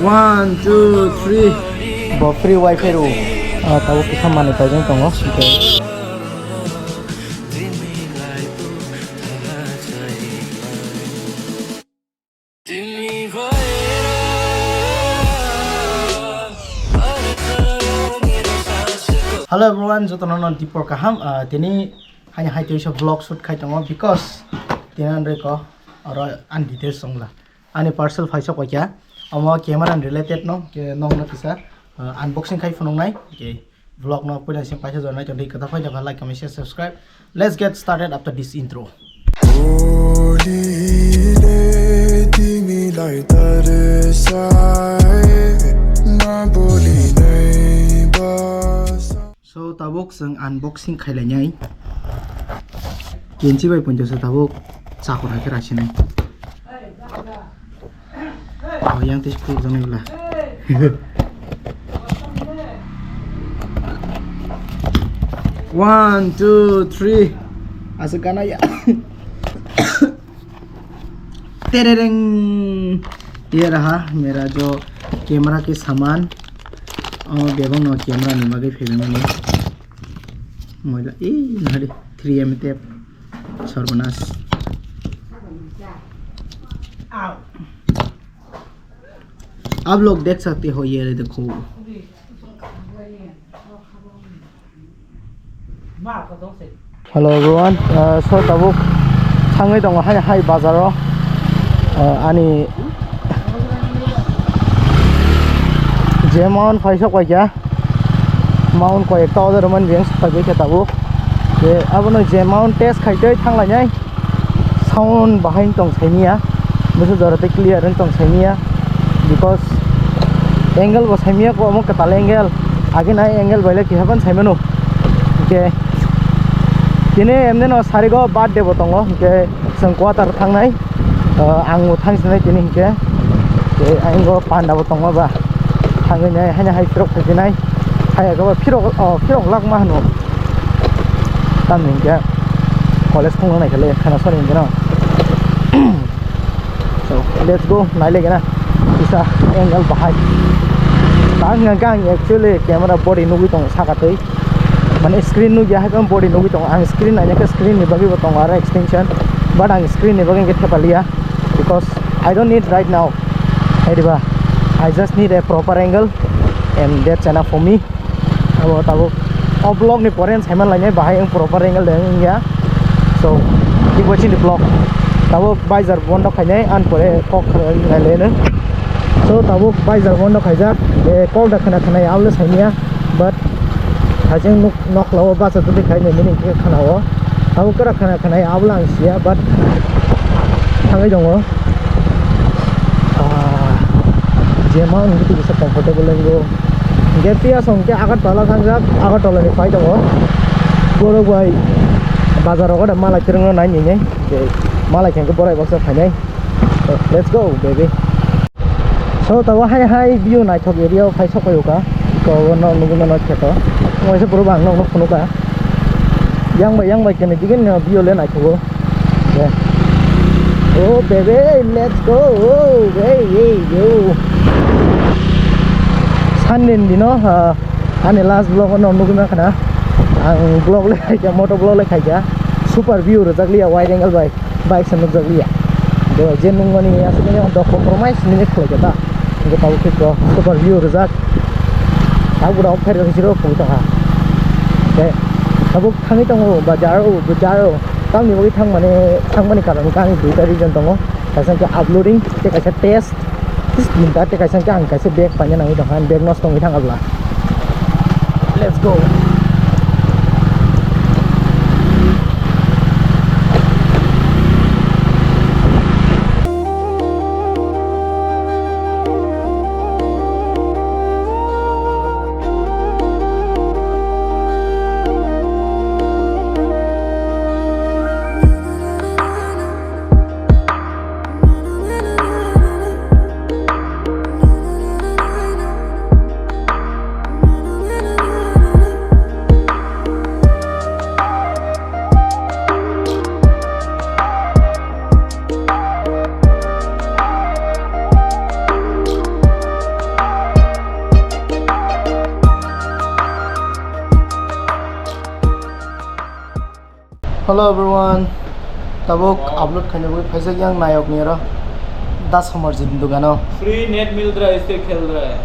One, two, three. Bokhiri wifi ro. Tahu kisah mana tahu tengok. Hello everyone, joto non tipor kaham. Tini hanya hai tuh vlog shoot kai tengok because tinan reko aro an details song lah. Ane parcel faisa kau kya? Amo camera related no, ke nong na kisah unboxing kai phone nai. Okay, vlog no pun asyik faisa jornai jadi kata faisa jangan like, comment, share, subscribe. Let's get started after this intro. So tabuk sang unboxing kai lanyai. Kenci bai pun jasa tabuk cakor hai kerasi nai. Oh yang tis pun jangan gula. One, two, three. Asal kana ya. तेरेरेंग ये रहा मेरा जो camera के सामान और बेबंग no camera निमागे film में मोला ए नहरे 3M tape सर्वनाश आप लोग देख सकते हो ये देखो हेलो एवरीवन सो तबुक थांगै दङ हाय बाजाराव ani Mount faisa kau ya Mount kau ekta order man beng sebagai kita bu ke apa no Mount test kai deh thang lanyai sound behind tong senia betul dorate clear tong senia because angle was senia ko amo kata angle age nai angle bale kihaban saimanu ke kini emne no sari go bad debo tongo ke sengkuatar thang nai ang utang sini kini ke ang go panda botong apa hanya hai pirok terjenai hai go pirok lak mah no tam ni ke college kong nai kale khana sori ni no so let's go nai lege na bisa angle bahai tang gang actually camera body nugi tong sakatei mane screen nu ya hai body nugi tong ang screen anya ke screen ni bagi botong ara extension but ang screen ni bagi ke thepalia because I don't need right now. I just need a proper angle and that's enough for me. Abo tahu vlog ni poren semen lainnya bahaya yang proper angle dengan ya. So keep watching the vlog. Tahu visor bondo kayaknya an pore kok ngalene. So tahu visor bondo kayaknya kok dah kena ya awalnya saya but hajeng nok lawa bahasa tu kayaknya ini kena wa. Tahu kena ya awalnya sih but hangai dong Mount gitu bisa comfortable lagi gap ya song ke agar tola kangjak agar tola ni fight dong goro bai bazar ko da mala kireng no nai ni mala keng ko borai box phai let's go baby so tawa hai view nai thok area phai sok ka ko no nugu no kheto moi se puro bang no phunu ka yang bai kene digin view le nai thogo oh baby let's go oh hey yo Sanin dino ane last vlog no nugu na kana ang vlog le kaya motor vlog le kaya super view rezagli ya wide angle bike sanuk zagli ya do jenung ngani asuknya do compromise ni khole jata nge tahu ke ko super view rezak tahu da offer ke siro puta ha de tabu thangi tongo bazar tang ni bagi thang mane karan kang duita region tongo kasan ke uploading te kaisa test minta te kaisa kang kaisa back panya nang idang back nos tong ithang abla let's go Hello everyone. Tabuk upload करने को पैसे क्या नायक नहीं रहा 10 हमर जिंदगी दुकानों free net मिल रहा है इससे खेल रहा है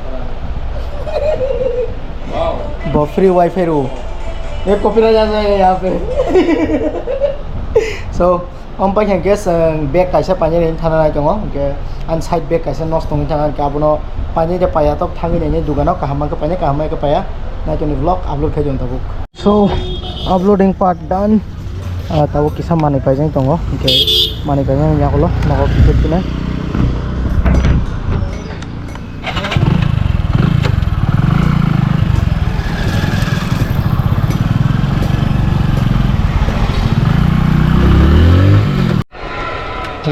वाव फ्री वाईफाई रो एक कॉपीराइट आ जाएगा यहाँ पे so हम पास हैं क्या बैग कैसे पानी नहीं थाना नहीं तो क्या अनसाइड बैग कैसे नॉस्ट होंगे थाना क्या अपनो पानी जब पाया तो थांगी नहीं दुकानों कहाँ मांग पानी पाया ना तो vlog upload कर जोंता book so uploading part done tahu kisah mana pajang tunggu okay mana pajang yang kalau nak pikir tu ni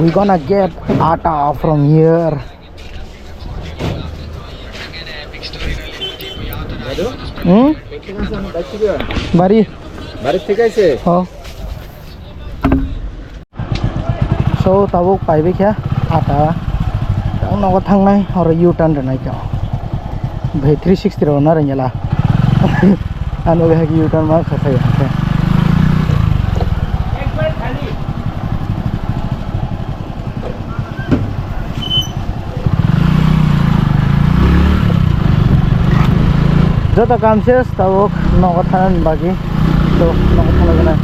we gonna get atta from here bari ठीक है से oh so tabuk paibik ya ata tang nawa thang nai or u-turn nai ka bhai 360 ro na ranyala anu ga u-turn ma khasai ha एक बार खाली jota kam ses tabuk nawa thanan bagi so nawa thang na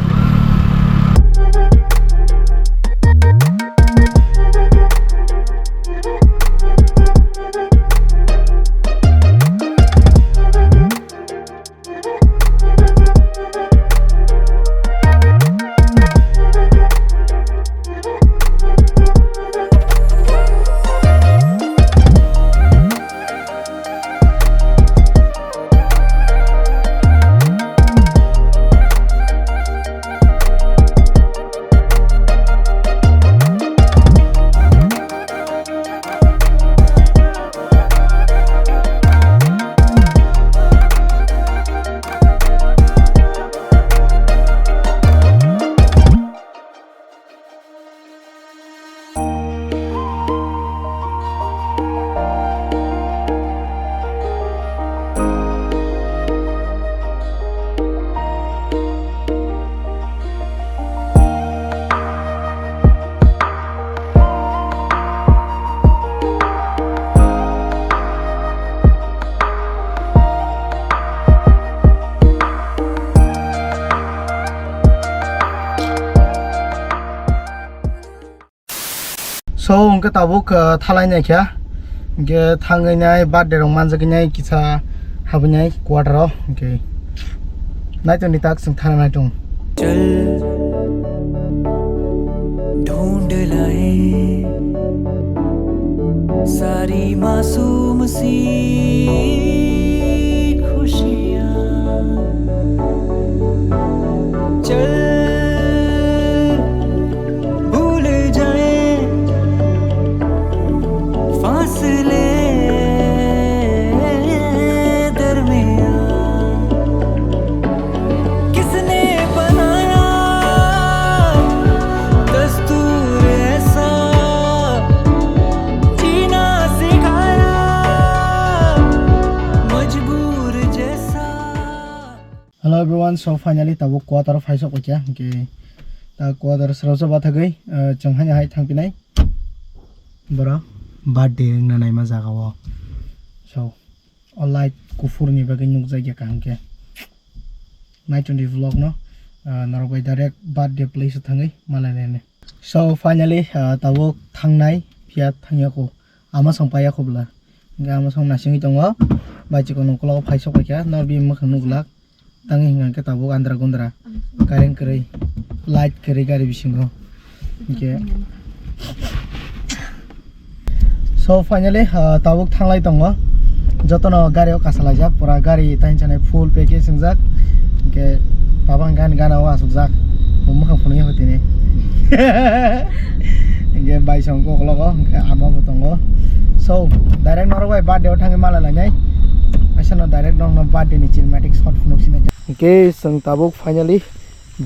so उनके tabuk thalai nya kya ge thangai nai birthday rong man jagi nai kisa habu nai quarter ro okay nai to nitak sing thana nai tung चल ढूंढ लाए सारी मासूम सी खुशियाँ चल भूल जाए फासले hello everyone so finally tabuk quarter faisok ko kya okay ta quarter sroso ba thagai changhani hai thangpinai bora birthday na nai ma jaga wo so all light kufur ni bagai nuk jagya kam ke night on the vlog no narobai direct birthday place thangai malai ne so finally tabuk thangnai pia thangya ko ama songpaya ko bla ga ama song nasingi tongo bachi ko noklo faisok ko kya norbi makhang nuglak tangi hingan ke tabuk andra gondra kareng keri light keri gari bisingo okay so finally tabuk thanglai tongo jotono gari o kasalaja pura gari tain chane full package singjak okay babang gan gana wa sujak mumma phone hotine ge bai song ko logo ama botongo so direct norway birthday o thangi mala langai asana direct nong birthday ni cinematic shot phone sina okay sang tabuk finally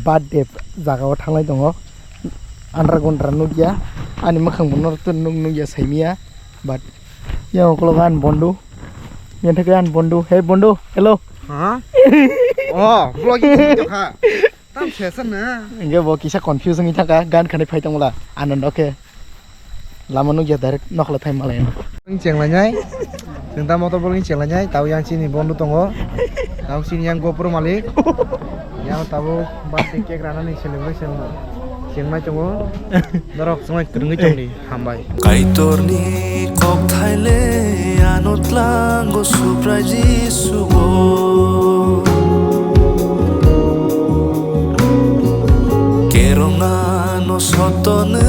birthday jaga o thanglai tongo andra gondra nugia ani makhang bonor tu nugia saimia but yang kologan bondu yang tekan bondu hey bondu hello hả oh vlogging video kha tam sesan na Enggak bawa kisah confusing itu kan gan kene phai tongla anand oke lama nu ya direct nok le phai malay ceng lanyai tentang motor bowling ceng lanyai tahu yang sini bondu tongo tahu sini yang GoPro malik yang tahu batik kek rana nih celebration ceng mai tongo dorok semua kerungi cong di hambai Kaitorni kok thaile anot lango surprise sugo Kerongano sotone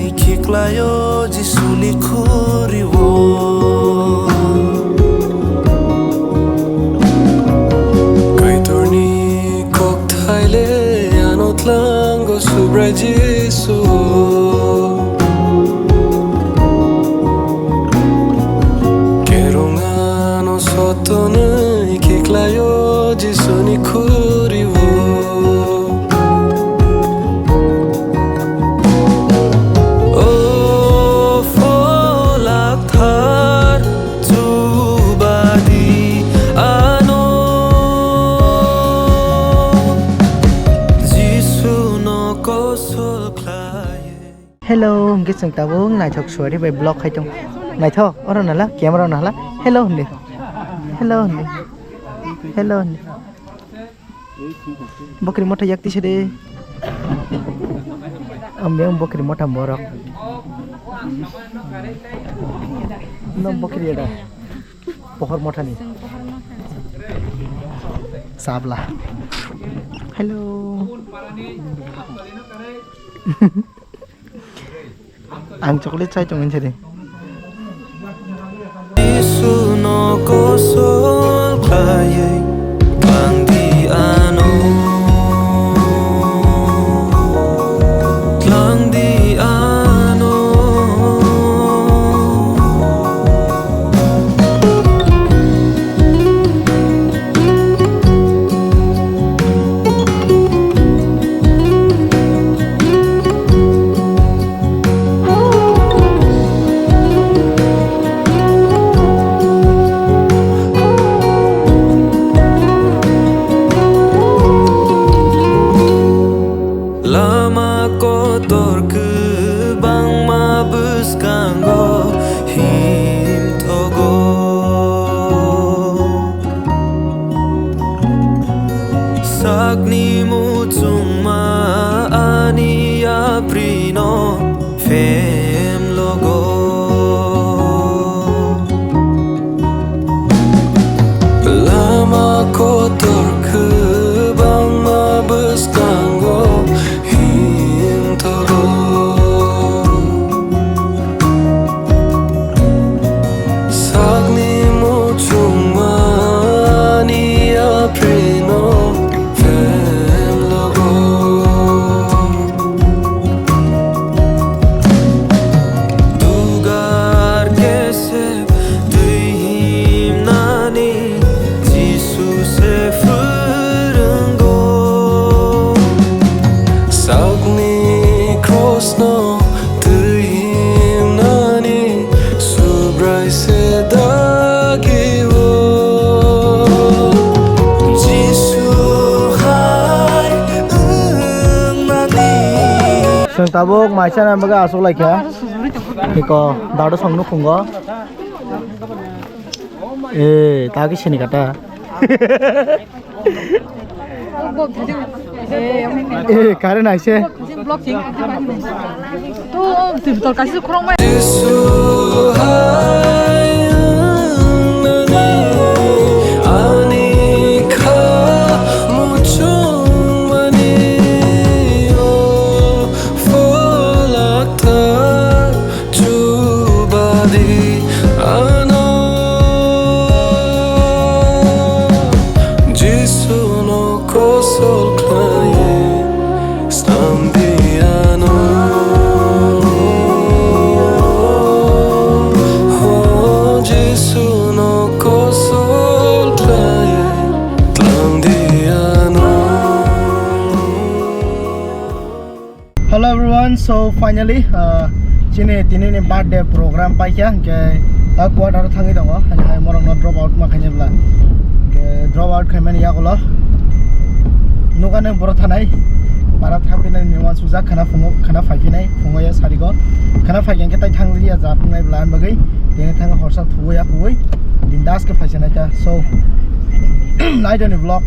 ikiklayo jisuni kuriwo Kaitorni kok thaile anot lango surprise sugo Sotonai kiklayo jisoni kuriwo Oh folak thar jubadi ano jisuno kosol klaye hello nggih sing tabung nai thok suari by blog khai tong nai thok ora nala camera nala hello ndi hello ndi hello ndi Bokhiri mota yakti sede ambyang Bokhiri mota borok nom Bokhiri ada pohor mota ni sabla hello ang chocolate chai tong sede Suno kosol klaye Tlang di ano Lama kotor ke bang mabes kanggo him togo Sagni mucung ma ani aprino fem logo Lama kotor ke bang mabes kanggo sing tabuk mai chana baga asuk lai kya iko dado songnu khungo tagi sini kata karen aise Hello everyone, so finally chini tini ni birthday program pai kya ke tak kuat har thangi dong hai morong no drop out makanya bla ke drop out khaimani ya golo nukane boro thanai para thampinan niwan suja khana fungo khana phaifinai fungoya sarigo khana phaigen ke tai thanglia jatungai blan bagai dene thang horsa thuya kuoi dindas ke phaisana ta so night on vlog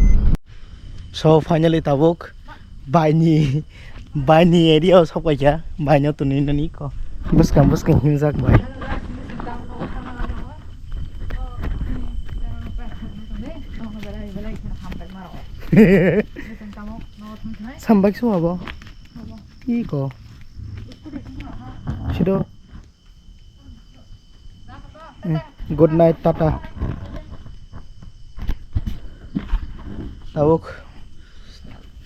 so finally tabuk bani area sokai ja bani tunin nani ko buskam himjak bai Sambak semua bo. Iko. Sido. Good night tata. Tabuk.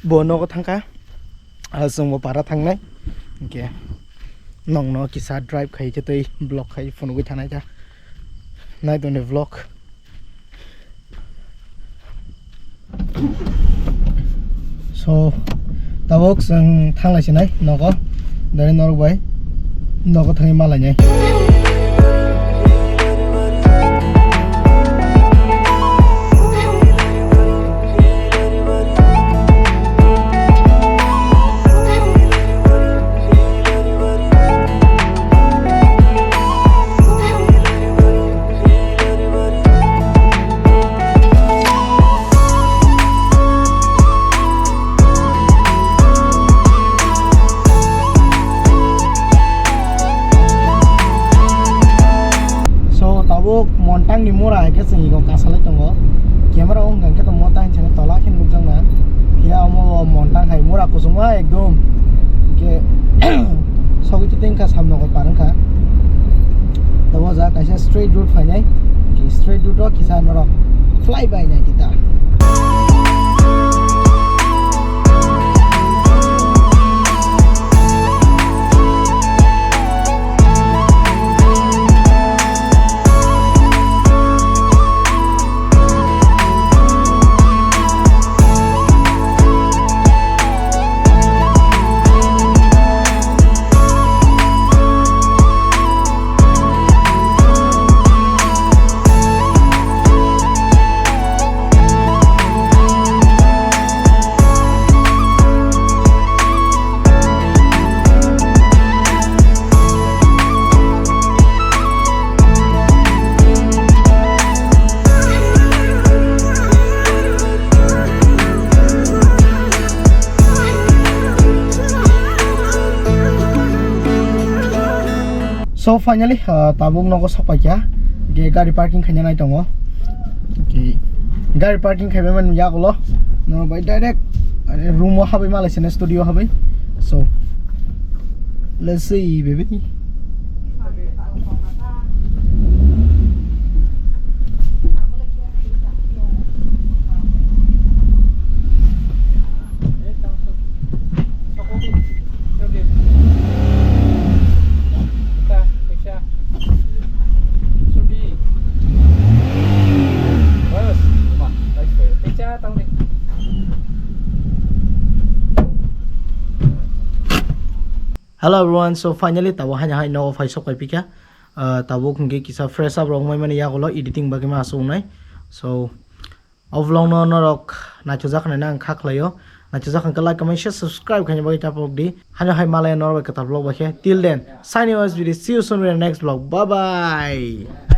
Bono ko thangka. Asung mo para thang nai. Okay. Nong no kisa drive khai chetoi vlog khai phone ko thanai ja. Night on the vlog. So tabok sang thangla sinai nogo dari norok bai nogo thangi malanya montang ni mora ke sengi ko kasale tongo camera on gan ke to montang chene tola khin lujang na ya mo montang hai mora kusuma ekdom ke sogi chiting ka samno ko parang ka to ja kaisa straight route phai ki straight route ro kisa no fly by nai kita So finally tabung nogo sapai ya ge gari parking khanya nai tongo ki gari parking khaibe man ya golo no bai direct room mo habai malai sene studio habai so let's see baby Hello everyone, so finally tawo hanya hai no fai sok kai pika tawo khunge kisa fresh up rong mai mane ya golo editing bagi ma so nai so vlog no rok na chujak na ang khaklayo na chujak ang like comment share subscribe khanya bagi tapok di hanya hai malaya no ba ka vlog ba till then signing off video see you soon in the next vlog bye bye